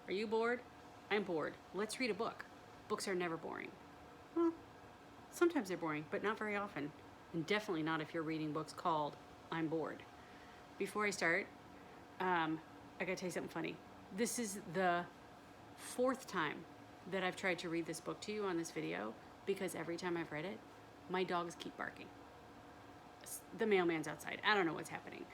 Are you bored? I'm bored. Let's read a book. Books are never boring. Well, sometimes they're boring, but not very often. And definitely not if you're reading books called I'm Bored. Before I start, I gotta tell you something funny. This is the 4th time that I've tried to read this book to you on this video because every time I've read it, my dogs keep barking. The mailman's outside. I don't know what's happening,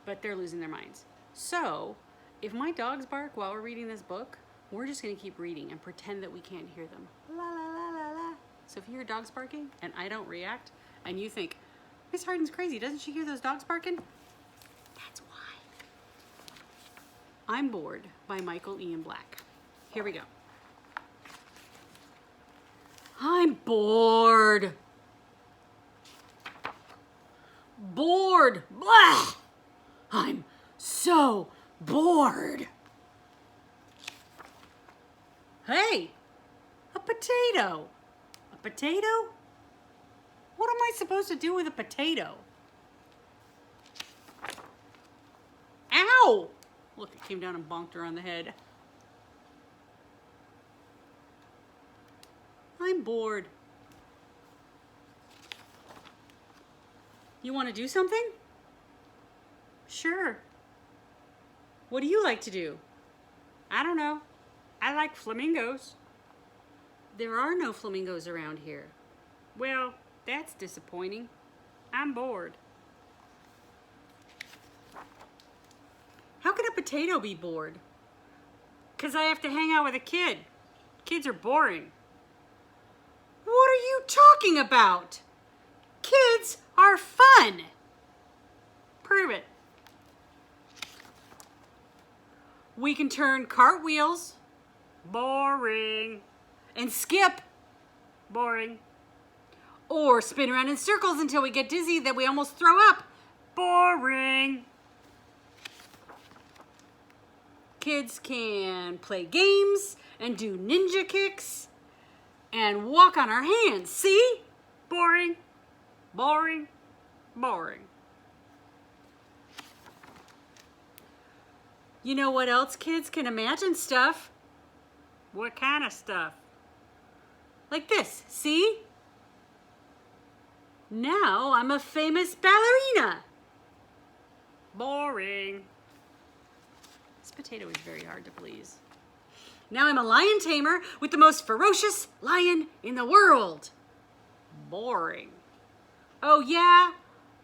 but they're losing their minds. So, if my dogs bark while we're reading this book, we're just gonna keep reading and pretend that we can't hear them. La la la la la. So if you hear dogs barking and I don't react, and you think, Miss Hardin's crazy, doesn't she hear those dogs barking? That's why. I'm Bored by Michael Ian Black. Here we go. I'm bored. Bored. Blah! I'm so bored. Hey, a potato. A potato? What am I supposed to do with a potato? Ow! Look, it came down and bonked her on the head. I'm bored. You want to do something? Sure. What do you like to do? I don't know. I like flamingos. There are no flamingos around here. Well, that's disappointing. I'm bored. How can a potato be bored? 'Cause I have to hang out with a kid. Kids are boring. What are you talking about? Kids are fun. Prove it. We can turn cartwheels. Boring. And skip. Boring. Or spin around in circles until we get dizzy that we almost throw up. Boring. Kids can play games and do ninja kicks and walk on our hands. See? Boring. Boring. Boring. You know what else kids can imagine stuff? What kind of stuff? Like this, see? Now I'm a famous ballerina. Boring. This potato is very hard to please. Now I'm a lion tamer with the most ferocious lion in the world. Boring. Oh yeah?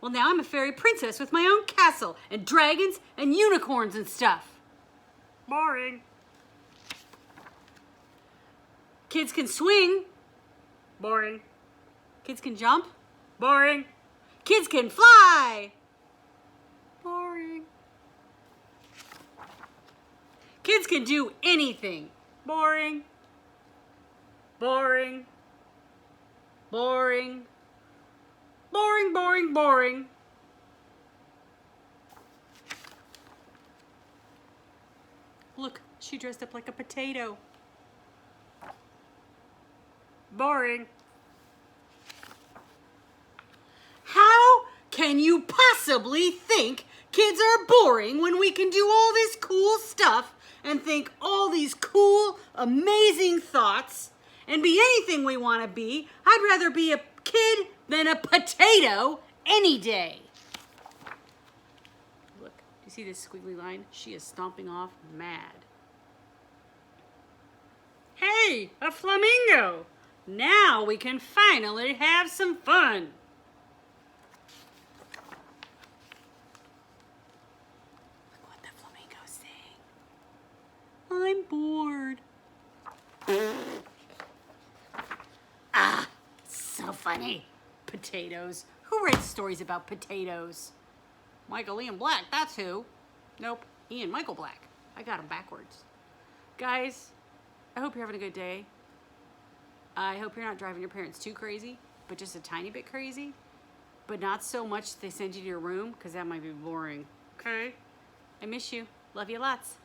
Well, now I'm a fairy princess with my own castle and dragons and unicorns and stuff. Boring. Kids can swing. Boring. Kids can jump. Boring. Kids can fly. Boring. Kids can do anything. Boring. Boring. Boring. Boring, boring, boring. Look, she dressed up like a potato. Boring. How can you possibly think kids are boring when we can do all this cool stuff and think all these cool, amazing thoughts and be anything we want to be? I'd rather be a kid than a potato any day. Look, do you see this squiggly line? She is stomping off mad. Hey, a flamingo! Now we can finally have some fun. Look what the flamingo's saying. I'm bored. Ah, so funny. Potatoes. Who writes stories about potatoes? Michael Ian Black, that's who. Nope, Ian Michael Black. I got him backwards. Guys, I hope you're having a good day. I hope you're not driving your parents too crazy, but just a tiny bit crazy. But not so much they send you to your room, because that might be boring. Okay? I miss you. Love you lots.